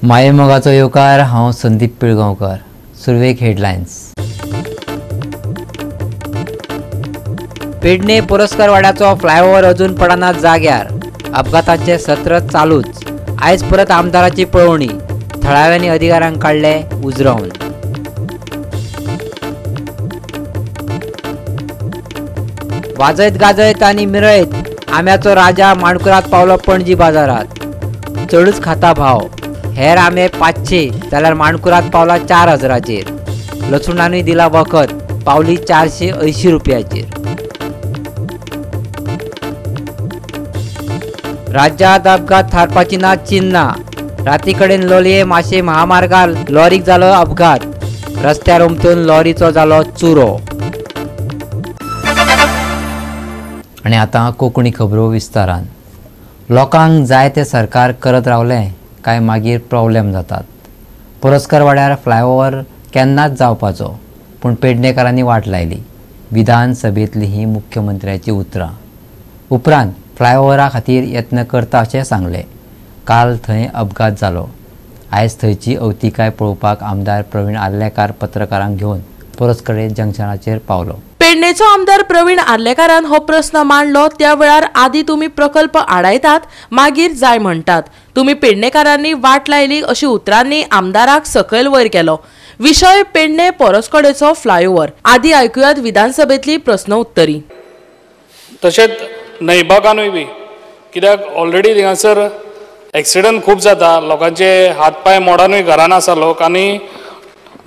मायेमोगाचो येवकार हांव संदीप पिळगांवकर. सुरवेक हेडलायन्स. पेडणे पुरस्कार वाड्याचो फ्लायओव्हर अजून पडना जाग्यार. अपघातांचे सत्र चालूच. आयज परत आमदाराची पळवणी. थळाव्यांनी अधिकाऱ्यांक काडले उजरावन. वाजयत गाजयत आनी मिरळत आंब्याचो राजा माणकुरात पावलो पणजी बाजारात. चडूच खाता भाव. हेर आंबे 500 जाल्यार माणकुरात पावला 4000चेर. लसुणानूय दिला वखद, पावली 480 रुपयाचेर. राज्यांत अपघात थारपाची ना चिन्ना. राती कडेन लोलये माशे महामार्गार लॉरीक जालो अपघात. रस्त्यार उमटून लॉरीचो जालो चुरो. आनी आतां कोंकणी खबरो विस्तारान. लोकांक जाय तें सरकार करत रावलें काय मागीर प्रॉब्लेम जातात. पुरस्कार वाड्यार फ्लायओव्हर केन्नाच जावपाचो, पूण पेडणेकारांनी वाट लायली. विधानसभेंतली ही मुख्यमंत्र्याची उतरां. उपरांत फ्लायओव्हरा खातीर यत्न करता अशें सांगलें. काल थंय अपघात जालो. आयज थंयची अवतिकाय पळोवपाक आमदार प्रवीण आर्लेकार पत्रकारांक घेवन पुरस्करे जंक्शनाचेर पावलो. पेडणेचो आमदार प्रवीण आर्लेकारान हो प्रस्न मांडलो. त्या वेळार आदी तुमी प्रकल्प आडायतात, मागीर जाय म्हणटात. तुमी पेडणेकारांनी वाट लायली अशी उतरांनी आमदाराक सकयल वयर केलो. विशय पेडणे पोरसकडेचो फ्लायओव्हर. आदी आयकुयात विधानसभेतली प्रस्न उत्तरी. तशेंच नैबागानूय बी, कित्याक ऑलरेडी थिंगासर एक्सिडंट खूब जाता. लोकांचे हात पाय मोडानूय घरान आसा लोक, आनी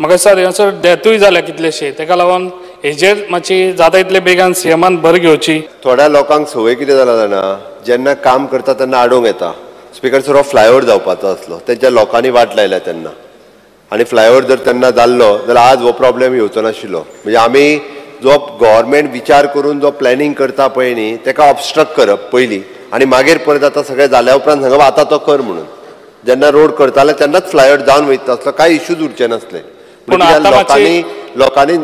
म्हाका दिसता थिंगासर डेथूय जाल्या कितलेशे. ताका लागून हेजेर मातशी जाता तितले बेगान सीएमान भर घेवची. थोड्या लोकांक संवय कितें जाला जाणा, जेन्ना काम करता तेन्ना आडोंक येता. स्पिकरचो हो फ्लायओव्हर जावपाचो आसलो, तेंच्या लोकांनी वाट लायल्या तेन्ना. आनी फ्लायओव्हर जर तेन्ना जाल्लो जाल्यार आज हो प्रॉब्लेम येवचो नाशिल्लो. म्हणजे आमी जो गव्हर्मेंट विचार करून जो प्लॅनिंग करता पळय न्ही, तेका ऑबस्ट्रक्ट करप पयलीं, आनी मागीर परत आतां सगळें जाल्या उपरांत सांगप आतां तो कर म्हणून. जेन्ना रोड करताले तेन्नाच फ्लायओव्हर जावन वयता आसलो, कांय इश्यूज उरचे नासले. लोकांनी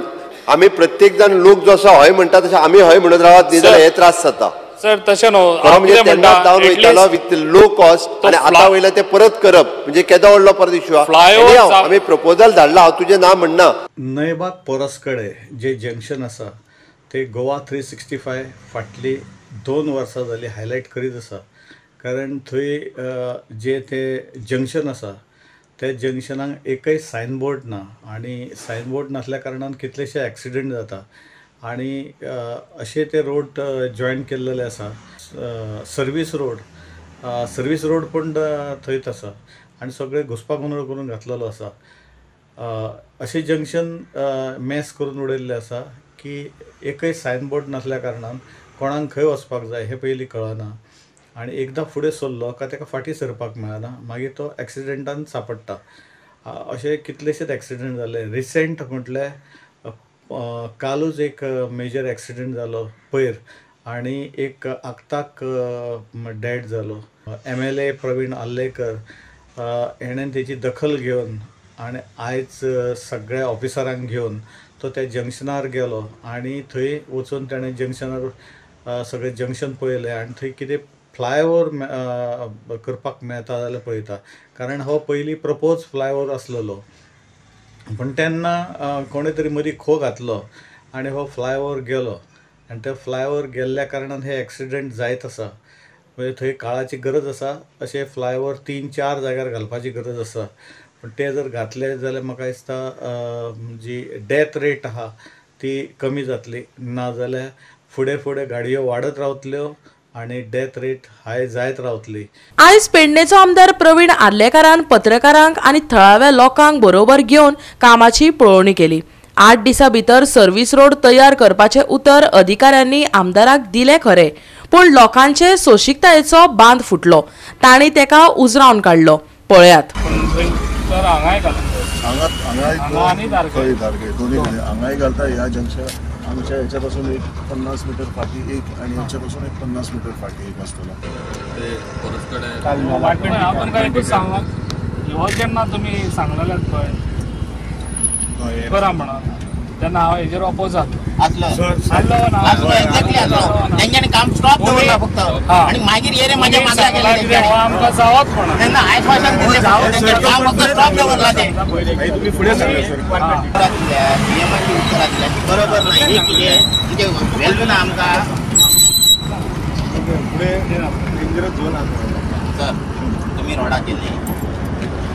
आमी प्रत्येक जण लोक जसो हय म्हणटा तशें आमी हय म्हणत रावत न्ही जाल्यार हे त्रास जाता. सर तशें न्हू, म्हणजे तेन्ना जावन वयतालो विथ लो कॉस्ट, आनी आतां वयले ते परत करप म्हणजे केदो व्हडलो परत इश्यू आहा. आमी प्रपोजल धाडला, हांव तुजें नांव म्हणना. नैबाग पोरसकडे जे जंक्शन आसा ते गोवा 365 फाटली 2 वर्सां जाली हायलायट करीत आसा. कारण थंय जे ते जंक्शन आसा त्या जंक्शनाक एकय सायनबोर्ड ना, आनी सायनबोर्ड नासल्या कारणान कितलेशे एक्सिडेंट जाता. आनी अशे ते रोड जॉयन केल्लेले आसा. सर्वीस रोड पण थंयच आसा, आनी सगळे घुसपा गोंदळ करून घातलेलो आसा. अशें जंक्शन मॅस करून उडयल्लें आसा की एकय सायनबोर्ड नासल्या कारणान कोणाक खंय वचपाक जाय हें पयलीं कळना. आनी एकदां फुडें सरलो काय ताका फाटीं सरपाक मेळना, मागीर तो एक्सिडेंटान सांपडटा. अशे कितलेशेच एक्सिडेंट जाले. रिसेंट म्हटल्यार कालूच एक मेजर एक्सिडेंट जालो पयर, आनी एक आगताक डॅड जालो. MLA प्रवीण आर्लेकर हेणें तेची दखल घेवन आनी आयज सगळ्या ऑफिसरांक घेवन तो त्या जंक्शनार गेलो, आनी थंय वचून ताणें जंक्शनार सगळें जंक्शन पळयलें, आनी थंय कितें फ्लायओव्हर करपाक मेळटा जाल्यार पळयता. कारण हो पयलीं प्रपोज फ्लायओव्हर आसलेलो, पण तेन्ना कोणे तरी मदीं खो घातलो आनी हो फ्लायओव्हर गेलो. आनी ते फ्लायओव्हर गेल्ल्या कारणान हे एक्सिडेंट जायत आसा. म्हणजे थंय काळाची गरज आसा. अशे फ्लायओव्हर 3-4 जाग्यार घालपाची गरज आसा. पण ते जर घातले जाल्यार म्हाका दिसता जी डेथ रेट आहा ती कमी जातली. नाजाल्यार फुडें फुडें गाडयो वाडत रावतल्यो आनी डेथ रेट हाय जायत रावतली. आयज पेडणेचो आमदार प्रवीण आर्लेकारान पत्रकारांक आनी थळाव्या लोकांक बरोबर घेवन कामाची पळोवणी केली. 8 दिसां भितर सर्वीस रोड तयार करपाचे उतर अधिकाऱ्यांनी आमदाराक दिले खरे, पूण लोकांचे सोशिकतायेचो बांद फुटलो. तांणी तेका उजरावन काडलो. पळयात. हांगाय घालता ह्या जंक्शन आमच्या ह्याच्यापासून एक 50 मीटर फाटी एक, आणि ह्याच्यापासून एक 50 मीटर फाटी एक आसतलो. आपण काय सांगत ह्यो जेन्ना तुमी सांगलेले पळय करा म्हणून तेन्ना हांव हेजेर ऑपोज असलो एक्झॅक्टली असलो तेंच्यांनी काम स्टॉप दवरला फक्त आणि मागीर येरे माझ्या मागे गेले आमकां जावत म्हणून त्यांना आश्वासन दिले तेंचें काम फक्त स्टॉप दवरला ते तुम्ही पुढे सांगा सर नियमाची उत्तरां दिल्या ती बरोबर नाही हे कितें म्हणजे रेल्वेन आमकां पुढे डेंजरस झोन आहे सर तुम्ही रोडाचे न्ही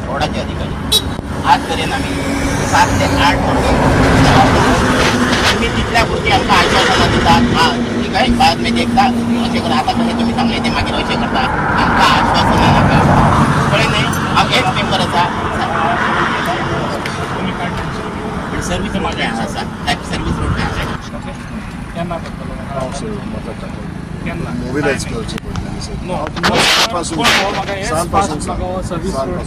रोडाचे अधिकारी आज पर्यंत आम्ही 7 ते 8 वर्षे तुम्ही तिथल्या गोष्टी आमकां आश्वासनां दितात ठीक आहे बाद में देखता अशें करून आतां कशें तुमी सांगलें तें मागीर अशें करता आमकां आश्वासनां नाका कळ्ळें न्ही हांव एक मेंबर आसा सर्वीस रोड आसा सर्वीस रोड केन्ना करतलो केन्ना मोबिलायज करचे पडटले sir service road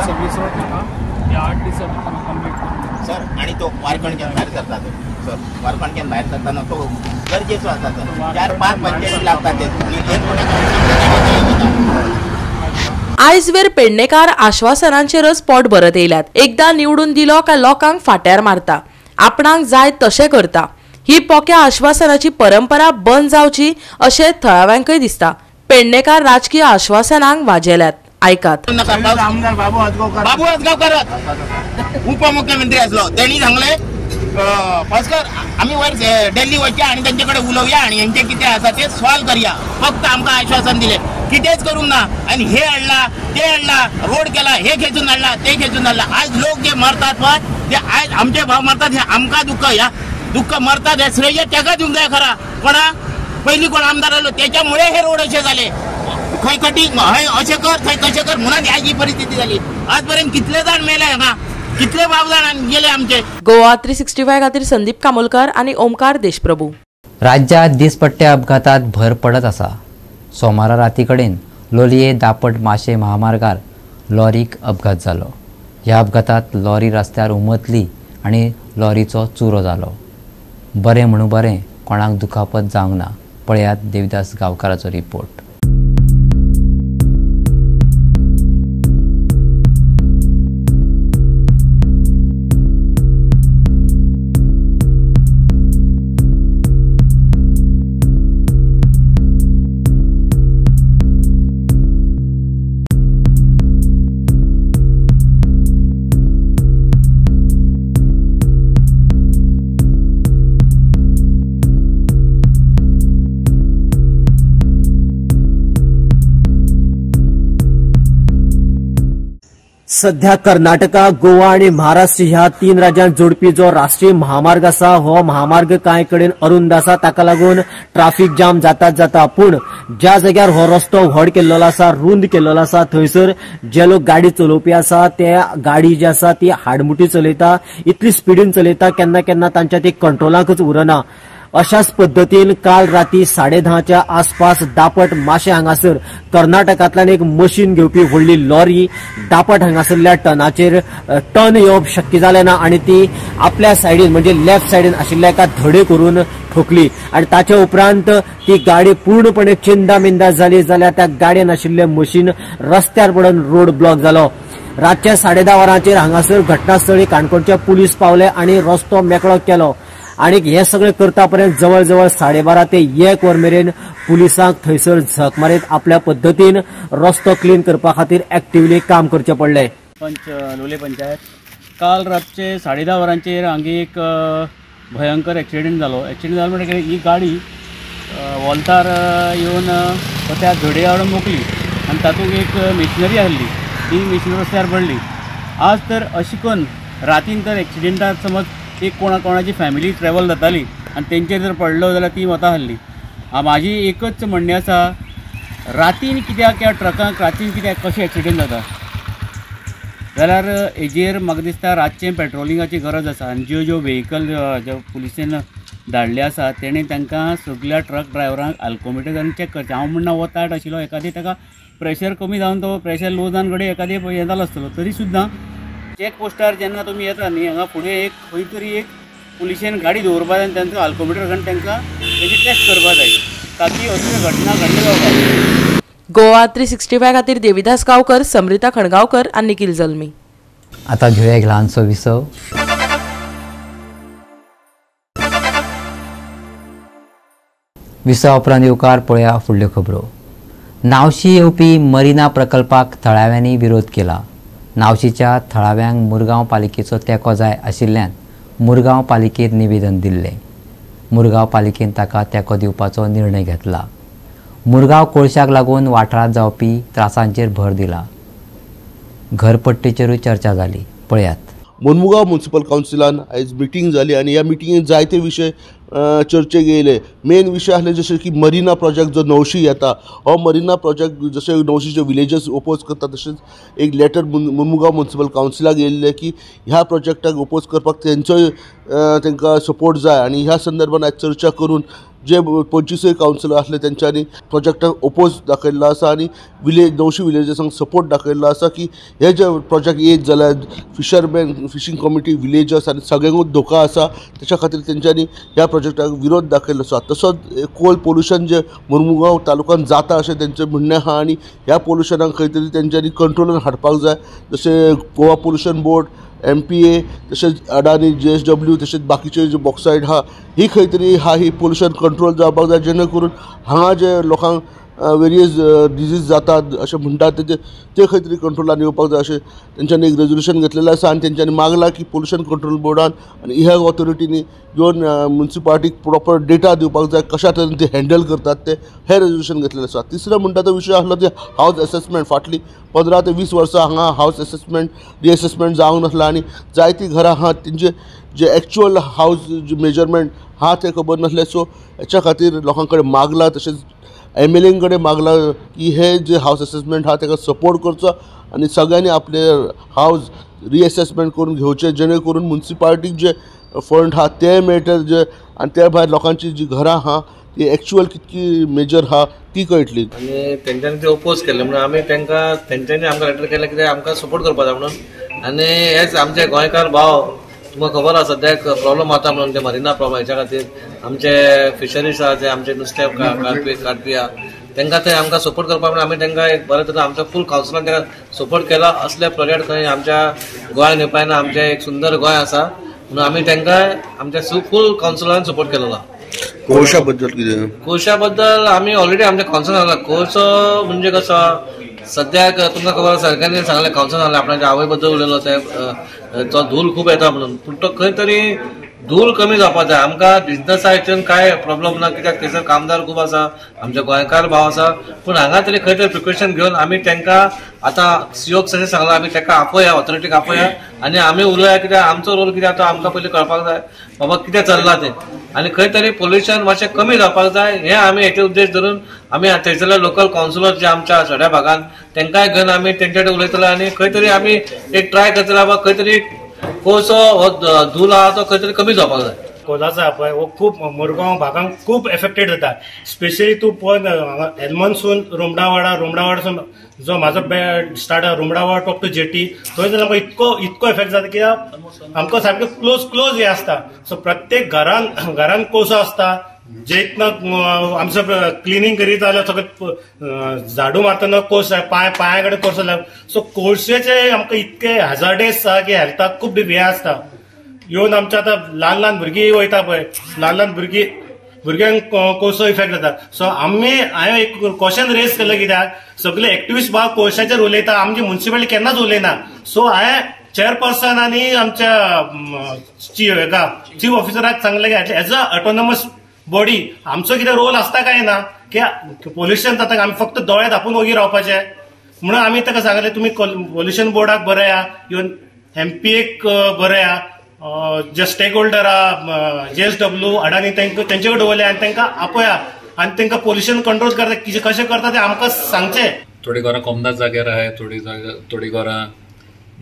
service road ह्या 8 दिसा कंप्लीट सर आणि तो वारकण केन्ना भायर सरता सर वारकण केन्ना भायर सरताना तो गरजेचो आसा सर 4-5 पंचायती लागतात ते आणि एक आयज वेर पेडणेकार आश्वासनांचेरच पोट भरत येयल्यात. एकदां निवडून दिलो काय लोकांक फाट्यार मारता, आपणाक जाय तशें करता. ही पोक्या आश्वासनाची परंपरा बंद जावची अशें थळाव्यांकय दिसता. पेडणेकार राजकीय आश्वासनांक वाजेल्यात. ऐकात. आमदार बाबू आजगावकर उपमुख्यमंत्री असलो त्यांनी सांगले भास्कर आम्ही वर दिल्ली वचया आणि त्यांच्याकडे उलवूया आणि यांचे किती आसा ते सॉल्व करूया. फक्त आमकां आश्वासन दिले कितेंच करूंक ना आणि हे हाडला ते हाडला रोड केला हे खेचून हाडला ते खेचून हाडला. आज लोक जे मरतात पळय ते आज आमचे भाव मरतात हे आमकां दुःख मरतात हे श्रेय तेका दिवंक जाय खरा. कोणा पयलीं कोण आमदार आलो त्याच्यामुळे हे रोड असे झाले. खंय कटींग हय अशें कर थंय तशें कर म्हणून ह्या ही परिस्थिती झाली. आज पर्यंत कितले जाण मेले हांगा कितले बाब जाण गेले आमचे. गोवा 365 खातीर संदीप कामोलकर आणि ओमकार देशप्रभू. राज्यात दिसपट्ट्या अपघातात भर पडत आसा. सोमारा राती कडेन लोलये दापट माशे महामार्गार लॉरीक अपघात जालो. ह्या अपघातात लॉरी रस्त्यार उमटली आनी लॉरीचो चुरो जालो. बरें म्हणून बरें, कोणाक दुखापत जावंक ना. पळयात देविदास गांवकाराचो रिपोर्ट. सध्या कर्नाटका, गोवा आणि महाराष्ट्र ह्या 3 राज्यांत जोडपी जो राष्ट्रीय महामार्ग आसा हो महामार्ग कांय कडेन अरुंद आसा. ताका लागून ट्राफिक जाम जाता. पूण ज्या जाग्यार हो रस्तो व्हड केल्लो आसा, रुंद केल्लो आसा, थंयसर जे लोक गाडी चलोवपी आसा ते गाडी जी आसा ती हाडमुटी चलयता, इतली स्पिडीन चलयता केन्ना केन्ना तांच्या ती कंट्रोलाकच उरना. अशाच पद्दतीन काल राती 10:30च्या आसपास दापट माशे हांगासर कर्नाटकांतल्यान एक मशीन घेवपी व्हडली लॉरी दापट हांगासरल्या टर्न येवप शक्य जालें ना आनी ती आपल्या सायडीन म्हणजे लेफ्ट सायडीन आशिल्ल्या एका धडे करून ठोकली आनी ताच्या उपरांत ती गाडी पूर्णपणे चिंदामिंदा जाली. जाल्यार त्या गाडयेन आशिल्ले मशीन रस्त्यार पडून रोड ब्लॉक जालो. रातच्या 10:30 वरांचेर हांगासर घटनास्थळी काणकोणचे पुलीस पावले आनी रस्तो मेकळो केलो. आणि हे सगळे करता पर्यंत जवळ जवळ 12:30 ते 1 वर मेरेन पुलिसांक थंयसर झक मारीत आपल्या पद्दतीन रस्तो क्लीन करपा खातीर एक्टिवली काम करचे पडले. लोलये पंचायत काल रातचे 10:30 वरांचेर हांगा एक भयंकर एक्सिडेंट जालो. म्हणजे ही गाडी वॉल्तार येवन त्या धडे हाडून मोकली आनी तातूंत एक मिशनरी आसली ती मिशनरी रस्त्यार पडली. आज तर अशी करून रातीन तर एक्सिडेंटात समज एक कोणाची फॅमिली ट्रॅव्हल जाताली आनी तेंचेर जर पडलो जाल्यार ती वता हल्ली. म्हाजी एकच म्हणणें आसा, रातीन कित्याक ह्या ट्रकांक रातीन कित्याक कशें एक्सिडेंट जाता जाल्यार हेजेर म्हाका दिसता रातचें पेट्रोलिंगाची गरज आसा. आनी ज्यो व्हेहिकल ज्यो पुलिसेन धाडले आसा तेणें तांकां सगळ्या ट्रक ड्रायव्हरांक अल्कोमिटर घालून चॅक करचें. हांव म्हणना हो ताट आशिल्लो एखादी ताका प्रेशर कमी जावन तो प्रेशर लो जावन घडये एखादी हें जालो आसतलो. तरी सुद्दां चॅक पोस्टार जेन्ना तुमी येता न्ही हांगा फुडें एक खंय तरी एक पुलिशेन गाडी दवरपा जाय आनी तांकां अल्कोमिटर घालून तांकां तेजी टेस्ट करपा जाय ताकी असल्यो घटना घडल्यो जावपाक. गोवा 365 खातीर देविदास गांवकर, समृता खणगांवकर आनी निखिल जल्मी. आता घेऊया एक ल्हानसो विसव. विसव उपरांत येवकार पळया फुडल्यो खबरो. नावशी येवपी मरिना प्रकल्पाक थळाव्यांनी विरोध केला. नावशीच्या थळाव्यांक मुरगांव पालिकेचो तेंको जाय आशिल्ल्यान मुरगांव पालिकेत निवेदन दिल्लें. मुरगांव पालिकेन ताका तेंको दिवपाचो निर्णय घेतला. मुरगांव कोळशाक लागून वाठारांत जावपी त्रासांचेर भर दिला. घरपट्टेचेरूय चर्चा जाली. पळयात. मुरमुगांव म्युनिसिपल कावन्सिलान आयज मिटींग जाली आनी ह्या मिटिंगेंत जायते विशय चर्चेक येयले. मेन विशय आसले जशे की मरिना प्रोजेक्ट जो नवशी येता, हो मरिना प्रोजेक्ट जशे नवशीचे विलेजस ओपोज करता तशेंच एक लेटर मुरमुगांव म्युनिसिपल कावन्सिलाक येयल्लें की ह्या प्रोजेक्टाक ओपोज करपाक तांकां सपोर्ट जाय आनी ह्या संदर्भान आयज चर्चा करून जे 25 कावन्सिलर आसले तेंच्यांनी प्रोजेक्टाक ओपोज दाखयल्लो आसा आनी नवशी विलेजसांक सपोर्ट दाखयल्लो आसा की हे जे प्रोजेक्ट येत जाल्यार फिशरमॅन फिशींग कम्युनिटी विलेजस आनी सगळ्यांकूच धोको आसा. तेच्या खातीर तेंच्यांनी ह्या प्रोजेक्टाक विरोध दाखयल्लो आसा. तसोच कोल पोल्युशन जे मुरमुगांव तालुक्यात जाता अशें तेंचें म्हणणें आहा आनी ह्या पोल्युशनाक खंय तरी तेंच्यांनी कंट्रोलान हाडपाक जाय. जशें गोवा पोल्युशन बोर्ड, MPA तशेंच अडानी JSW तशेंच बाकीचे जे बॉक्सायड आहा ही खंय तरी ही पोल्युशन कंट्रोल जावपाक जाय जेणे करून हांगा जे लोकांक वेरियस डिजीज जातात अशें म्हणटात ते खंय तरी कंट्रोलान येवपाक जाय अशें तेंच्यांनी एक रेजोल्युशन घेतलेलें आसा आनी तेंच्यांनी मागलां की पोल्युशन कंट्रोल बोर्डान आनी ह्या ऑथॉरिटीनी येवन म्युनिसिपालिटीक प्रॉपर डेटा दिवपाक जाय कशा तरेन ते हँडल करतात ते हे रेजोल्युशन घेतलेलें आसा. तिसरो म्हणटा तो विशय आसलो ते हावस असेसमेंट. फाटली 15 ते 20 वर्सां हांगा हावस असेसमेंट रिअसेसमेंट जावंक नासलां आनी जायतीं घरां आहा तेंचे जे एक्चुअल हावस मेजरमेंट हा ते खबर नासले. सो हेच्या खातीर लोकां कडेन मागलां तशेंच MLA कडेन मागला की हे जे हावस असेसमेंट हा ताका सपोर्ट करचो आनी सगळ्यांनी आपले हावस रिअसेसमेंट करून घेवचे जेणे करून म्युनिसिपालिटीक जे फंड हा ते मेळटा जे आनी त्या भायर लोकांची जी घरां आहा ती एक्चुअल कितकी मेजर हा ती कळटली. आनी तेंच्यांनी ते ओपोज केले म्हणून आमी तेंच्यांनी आमकां लेटर केलें कित्याक आमकां सपोर्ट करपा जाय म्हणून. आनी हेच आमचे गोंयकार भाव तुमकां खबर आसा सद्याक प्रॉब्लम जाता म्हणून ते मरिना प्रॉब्लम हेच्या खातीर आमचे फिशरीज आहा जे आमचे नुस्तें काडपी आहा तांकां ते आमकां सपोर्ट करपा म्हणून आमी तांकां एक बरें तरेन आमच्या फूल कावन्सिलान ताका सपोर्ट केला. असले प्रोजेक्ट खंय आमच्या गोंयान येवपायना. आमचें एक सुंदर गोंय आसा म्हणून आमी तांकां आमच्या फूल कावन्सिलान सपोर्ट केलेलो. कोळशा बद्दल कितें? कोळशा बद्दल आमी ऑलरेडी आमच्या कावन्सिलान घातला. कोळसो म्हणजे कसो सद्याक तुमकां खबर आसा सरकारान सांगलें कावन्सिलान सांगलें आपणाच्या आवय बद्दल उलयलो तो धूल खूब येता म्हणून. पूण तो खंय तरी धूल कमी जावपाक जाय. आमकां बिजनसा हितून कांय प्रॉब्लम ना कित्याक थंयसर कामदार खूब आसा आमचे गोंयकार भाव आसा. पूण हांगा तरी खंय तरी प्रिकॉशन घेवन आमी तांकां आतां COक तशें सांगलां आमी ताका आपया ऑथॉरिटीक आपया आनी आमी उलोवया कित्याक आमचो रोल कितें आतां आमकां पयलीं कळपाक जाय बाबा कितें चल्लां तें आनी खंय तरी पोल्युशन मातशें कमी जावपाक जाय हें आमी हेचे उद्देश धरून आमी थंयसरले लोकल कावन्सिलर जे आमच्या सड्या भागांत तांकांय घेवन आमी तेंचे कडेन उलयतले आनी खंय तरी आमी एक ट्राय करतले बाबा खंय तरी कोळसो हो धूल आहा तो खंय तरी कमी जावपाक जाय. कोलाचा पळय हो खूब मुरगांव भागांक खूब एफेक्टेड जाता. स्पेशली तूं पळय एलमनसून रुमडावाडासून जो म्हाजो स्टार्ट रुमडावाड टॉप टू जेटी थंय जर आमकां इतको इफेक्ट जाता कित्याक आमकां सारकें क्लोज हे आसता. सो प्रत्येक घरान कोळसो आसता. जेतना आमचो क्लिनिंग करीत जाल्यार सगळें झाडू मारतना कोळसो पांया कडेन कोळसो लाग. सो कोळशेचे आमकां इतके हॅजार्डस आसा की हेल्थाक खूब हे आसता. येवन आमचे आतां ल्हान भुरगीं वयता पळय ल्हान भुरग्यांक कोळसो इफेक्ट जाता. सो हांवें एक क्वेश्चन रेज केल्लो कित्याक सगळे एक्टिविस्ट भाव कोळशाचेर उलयता आमची म्युनिसिपालिटी केन्नाच उलयना. सो हांवें चेअरपर्सन आनी आमच्या चीफ ऑफिसराक सांगलें की एज अ ऑटोनॉमस बॉडी आमचो कितें रोल आसता काय ना की पोल्युशन जाता आमी फक्त दोळे धापून वोगी रावपाचे म्हणून आमी ताका सांगलें तुमी पोल्युशन बोर्डाक बरया इवन MPAक बरया जे स्टेक होल्डर आहा JSW अडानी तेंचे कडेन दवरले आनी तांकां आपया आनी तांकां पोल्युशन कंट्रोल करता कशें करता तें आमकां सांगचें. थोडी घरां कोमदाद जाग्यार आहे थोडी घरां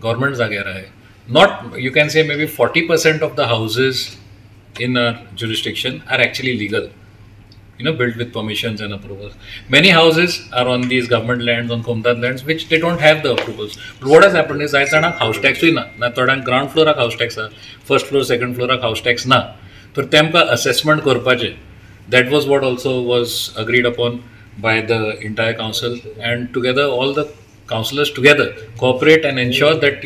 गव्हर्मेंट जाग्यार आहे. Not you can say may be 40% of the houses in our jurisdiction are actually legal, built with permissions and approvals. Many houses are on these government lands, on Komdad lands, which they don't have the approvals. But what has happened is that house tax na thodan ground floor house tax first floor second floor house tax na so temka assessment korpache. That was what also was agreed upon by the entire council, and together all the councillors together cooperate and ensure that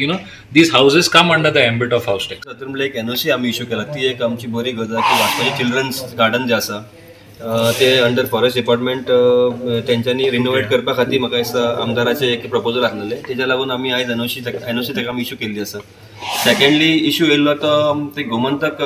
these houses come under the ambit of house tax. तर म्हणल्यार एक NOC आमी issue केला, ती एक आमची बरी गजाल की वास्कोचे चिल्ड्रन्स गार्डन जे आसा ते अंडर फॉरेस्ट डिपार्टमेंट तेंच्यांनी रिनोवेट करपा खातीर म्हाका दिसता आमदाराचें एक प्रपोजल आसलेलें, तेज्या लागून आमी आयज NOC ताका आमी इश्यू केल्ली आसा. सेकंडली इश्यू येयल्लो तो ते गोमंतक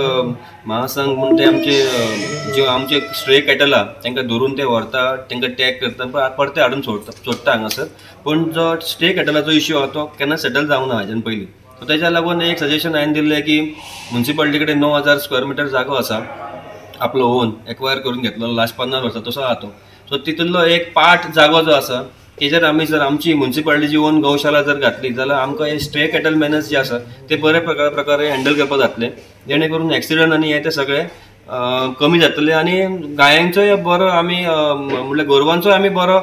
महासंघ म्हणून ते आमचे आमचे स्ट्रे कॅटल आहा तांकां धरून ते व्हरता, तांकां टॅग करता, परते हाडून सोडटा हांगासर. पूण जो स्ट्रे कॅटलाचो इश्यू आहा तो केन्ना सेटल जावंक ना हाज्यान पयलीं. सो तेज्या लागून एक सजेशन हांवें दिल्लें की म्युन्सिपालिटी कडेन 9,000 स्क्वेअर मिटर जागो आसा आपलो ओन एक्वायर करून घेतलो लास्ट 50 वर्सां तसो आहा तो. सो तितूंतलो एक पार्ट जागो जो आसा तेजेर आमी जर आमची म्युन्सिपालिटीची ओन गौशाला जर घातली जाल्यार आमकां हे स्ट्रे कॅटल मॅनर्स जे आसा ते बरे प्रकारे हँडल करपाक जातले, जेणे करून एक्सिडंट आनी हे ते सगळे कमी जातले आनी गायांचोय बरो आमी म्हणल्यार गोरवांचोय आमी बरो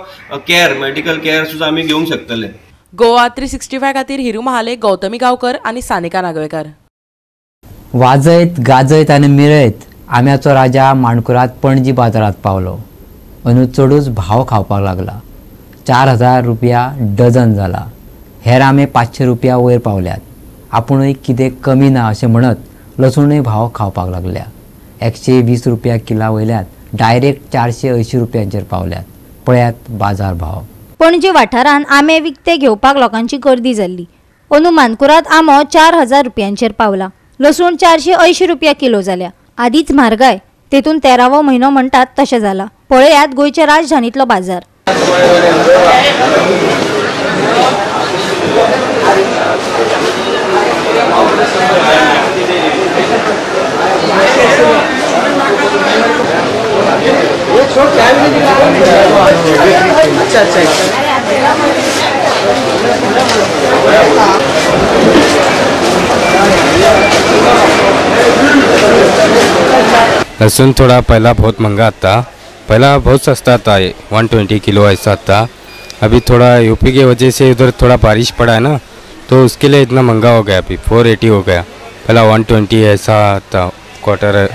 केअर मेडिकल केअर सुद्दां आमी घेवंक शकतले. गोवा 365 खातीर हिरू महाले, गौतमी गांवकर आनी सानिका नागवेकर. वाजयत गाजयत आनी मिरयत आम्याचो राजा माणकुराद पणजी बाजारात पावलो. अंदू चडूच भाव खावपाक लागला. 4,000 रुपया डझन जाला. हेर आमे 500 रुपया वयर पावल्यात. आपुणूय कितें कमी ना अशें म्हणत लसूणय भाव खावपाक लागल्या. 120 रुपया किला वयल्यात डायरेक्ट 480 रुपयांचेर पावल्यात. पळयात बाजार भाव. पणजी वाठारांत आमे विकते घेवपाक लोकांची गर्दी जाल्ली. अंदू मानकुराद आंबो 4,000 रुपयांचेर पावला. लसूण 480 रुपया किलो जाल्या. आदीच म्हारगाय, तेतून 13वो म्हयनो म्हणटात तशें जाला. पळयात गोंयच्या राजधानीतलो बाजार. लहसुन थोड़ा पहला बहुत महंगा था, पहला बहुत सस्ता था, 120 किलो ऐसा था. अभी थोड़ा यूपी की वजह से उधर थोड़ा बारिश पड़ा है ना, तो उसके लिए इतना महंगा हो गया. अभी 480 हो गया. पहला 120 ऐसा था, क्वार्टर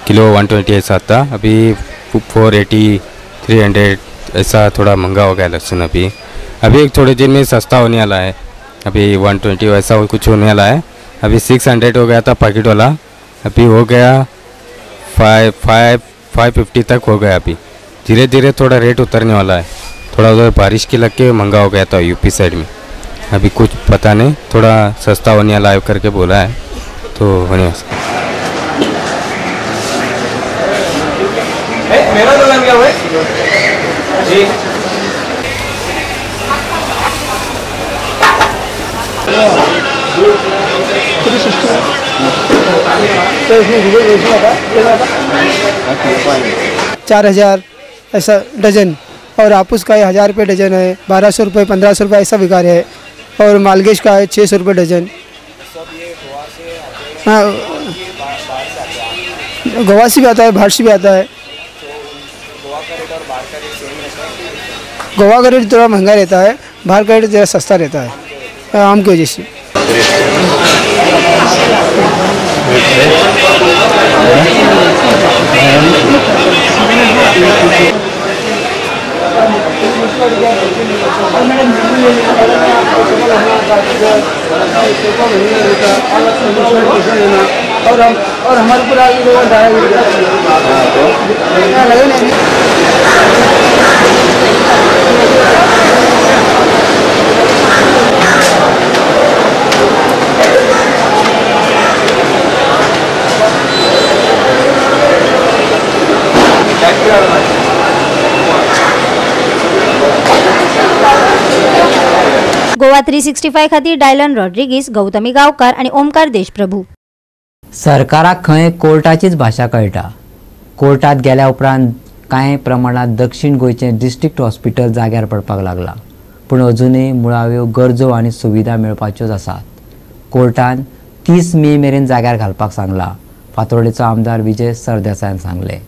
किलो 120 ऐसा था. अभी 480 300 ऐसा थोड़ा महंगा हो गया लहसुन. अभी एक थोड़े दिन में सस्ता होने वाला है. अभी 120 वैसा कुछ होने वाला है. अभी 600 हो गया था पैकेट वाला, अभी हो गया 550 तक हो गया. अभी धीरे धीरे थोड़ा रेट उतरने वाला है. थोड़ा उधर बारिश के लग के महंगा हो गया था यूपी साइड में. अभी कुछ पता नहीं, थोड़ा सस्ता होने वाला है करके बोला है, तो होने वाला. मेरा तो लग गया हुआ जी. तो इसमें 4,000 ऐसा डजन, और आपूस का 1,000 रुपये डजन है. 1200 रुपये 1500 रुपये ऐसा बिका है. और मालगेश का है 600 रुपये डजन. हाँ, गोवा से भी आता है, बाहर से भी आता है. गोवा का रेट थोड़ा महंगा रहता है, बाहर का रेट ज़रा सस्ता रहता है आम की वजह से. और हमारे पूरा गोवा 365 खातीर डायलन रॉड्रिगीस, गौतमी गांवकार आणि ओमकार देशप्रभू. सरकाराक खंय कोर्टाचीच भाशा कळटा. कोर्टात गेल्या उपरांत कांय प्रमाणात दक्षिण गोंयचे डिस्ट्रिक्ट हॉस्पिटल जाग्यार पडपाक लागला, पूण अजूनय मुळाव्यो गरजो आनी सुविधा मेळपाच्योच आसात. कोर्टान 30 मे मेरेन जाग्यार घालपाक सांगला. फातोर्डेचो आमदार विजय सरदेसायान सांगले.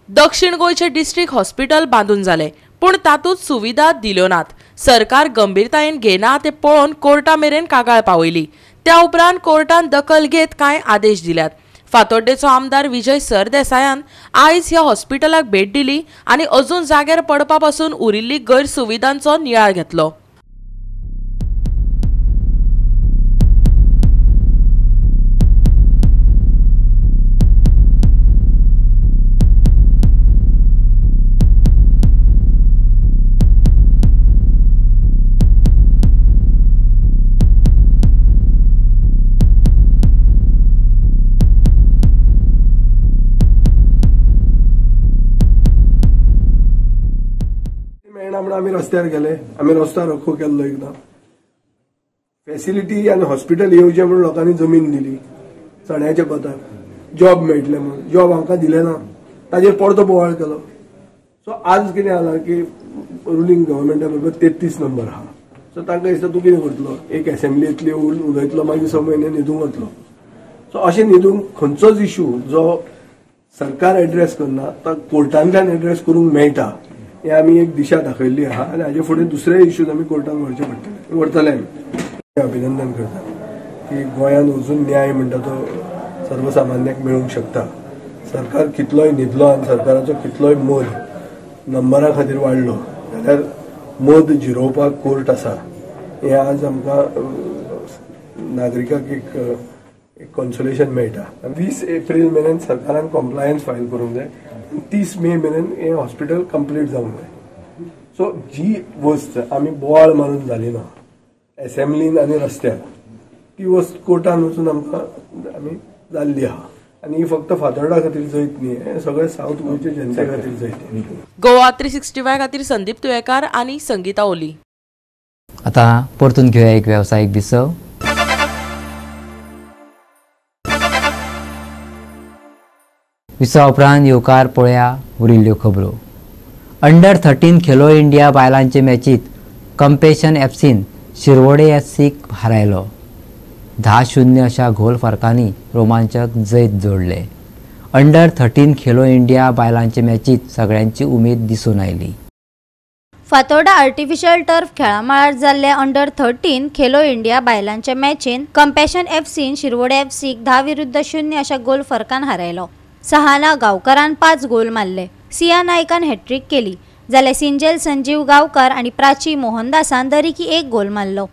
दक्षिण गोंयचे डिस्ट्रिक्ट हॉस्पिटल बांदून जाले, पूण तातूंत सुविधा दिल्यो नात. सरकार गंभीरतायेन घेना ते पळोवन कोर्टा मेरेन कागाळ पावयली. त्या उपरांत कोर्टान दखल घेत कांय आदेश दिल्यात. फातोर्डेचो आमदार विजय सरदेसायान आयज ह्या हॉस्पिटलाक भेट दिली आनी अजून जाग्यार पडपा पासून उरिल्ली गैरसुविधांचो नियाळ घेतलो. जायना म्हणून आमी रस्त्यार गेले, आमी रस्तो रोखो केल्लो एकदां. फॅसिलिटी आनी हॉस्पिटल येवचें म्हणून लोकांनी जमीन दिली चण्याच्या कोतार, जॉब मेळटले म्हणून. जॉब हांकां दिले ना, ताजेर परतो बोवाळ केलो. सो आज कितें जाला की रुलींग गव्हर्मेंटा बरोबर 33 नंबर आहा. सो तांकां दिसता तूं कितें करतलो, एक असेंब्लींतली उलयतलो मागीर 6 म्हयने न्हिदूंक वतलो. सो अशें न्हिदूंक खंयचोच इश्यू जो सरकार एड्रेस करना तो कोर्टांतल्यान एड्रेस करूंक मेळटा हें आमी एक दिशा दाखयल्ली आहा. आनी हाजे फुडें दुसरे इश्यूज आमी कोर्टांत व्हरचे पडटले, व्हरतले आमी. अभिनंदन करता की गोंयांत अजून न्याय म्हणटा तो सर्वसामान्याक मेळूंक शकता. सरकार कितलोय न्हिदलो आनी सरकाराचो कितलोय मोद नंबरा खातीर वाडलो जाल्यार मोद जिरोवपाक कोर्ट आसा हें आज आमकां नागरिकाक एक कॉन्सोलेशन मेळटा. 20 एप्रील मेरेन सरकारान कॉम्प्लायन्स फायल करूंक जाय, 30 मे मेरेन हें हॉस्पिटल कंप्लीट जावंक जाय. सो जी वस्त आमी बोवाळ मारून जाली ना असेंब्लीन आनी रस्त्यार, ती वस्त कोर्टान वचून आमकां आमी जाल्ली आहा. आनी ही फक्त फातोर्डा खातीर जैत न्ही, हे सगळे साऊथ गोंयचे जनते खातीर जैत. गोवा 365 खातीर संदीप तुयेकार आनी संगीता ओली. आता परतून घेऊया एक व्यावसायिक विसव. विसवा उपरांत येवकार पळया उरिल्ल्यो खबरो. अंडर 13 खेलो इंडिया बायलांचे मॅचीत कंपेशन एफसीन शिरवडे एफसीक हारयलो. 10-0 अशा गोल फरकांनी रोमांचक जैत जोडले. अंडर 13 खेलो इंडिया बायलांचे मॅचीत सगळ्यांची उमेद दिसून आयली. फातोर्डा आर्टिफिशियल टर्फ खेळामाळार जाल्ल्या अंडर 13 खेलो इंडिया बायलांच्या मॅचीन कंपॅशन एफसीन शिरवडे एफसीक 10-0 अशा गोल फरकान हारयलो. सहाना गांवकारान 5 गोल मारले. सिया नायकान हॅट्रिक केली जाल्यार सिंजेल संजीव गांवकार आनी प्राची मोहनदासान दरेकी 1 गोल मारलो.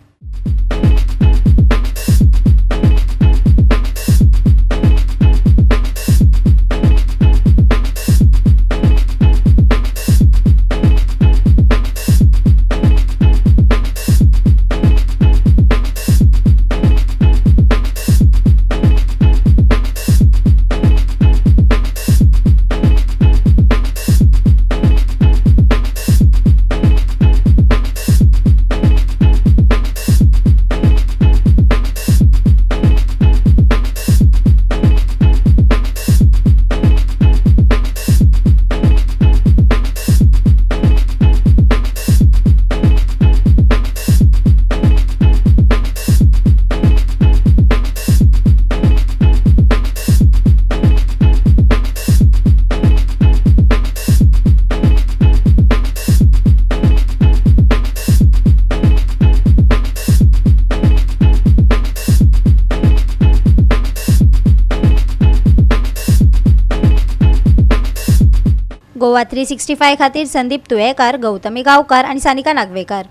गोवा 365 खातीर संदीप तुयेकार, गौतमी गांवकार आनी सानिका नागवेकार.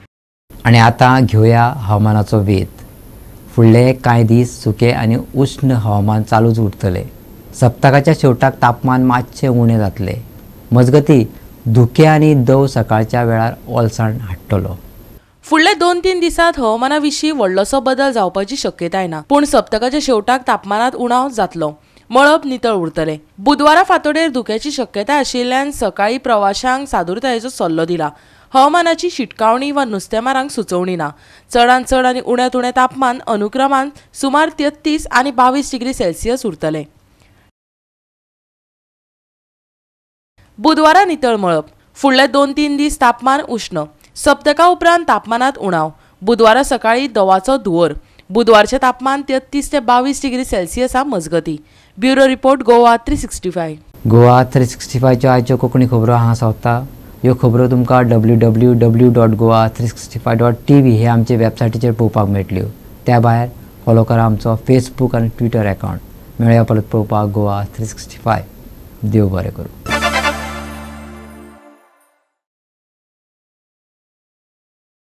आणि आता घेऊया हवामानाचो वेध. फुडले कांय दीस सुके आनी उष्ण हवामान चालूच उरतले. सप्तकाच्या शेवटाक तापमान मातशें उणें जातले. मजगती धुके आनी दव सकाळच्या वेळार ओलसाण हाडटलो. फुडले 2-3 दिसांत हवामाना विशीं व्हडलोसो बदल जावपाची शक्यताय ना, पूण सप्तकाच्या शेवटाक तापमानात उणाव जातलो. मळब नितळ उरतले. बुधवारा फातोडेर धुक्याची शक्यताय आशिल्ल्यान सकाळी प्रवाशांक सादूरतायेचो सल्लो दिला. हवामानाची शिटकावणी वा नुस्तेमारांक सुचोवणी ना. चडांत चड आनी उण्यांत उणें तापमान अनुक्रमान सुमार 33 आनी 22 डिग्री सेल्सियस उरतले. बुधवारा नितळ मळब. फुडले 2-3 दीस तापमान उष्ण. सप्तका उपरांत तापमानात उणाव. बुधवारा सकाळी दवाचो धुंवर. बुधवारचे तापमान 33 ते 22 डिग्री सेल्सियसा मजगती. Bureau report Goa 365. गोवा 365च्यो आयच्यो कोंकणी खबरो हांगा सोंपता. ह्यो खबरो तुमकां www.goa365.tv हे आमचे वेबसायटीचेर पळोवपाक मेळटल्यो. त्या भायर फॉलो करा आमचो फेसबूक आनी ट्विटर अकावंट. मेळया परत पळोवपाक गोवा 365. देव बरें करूं.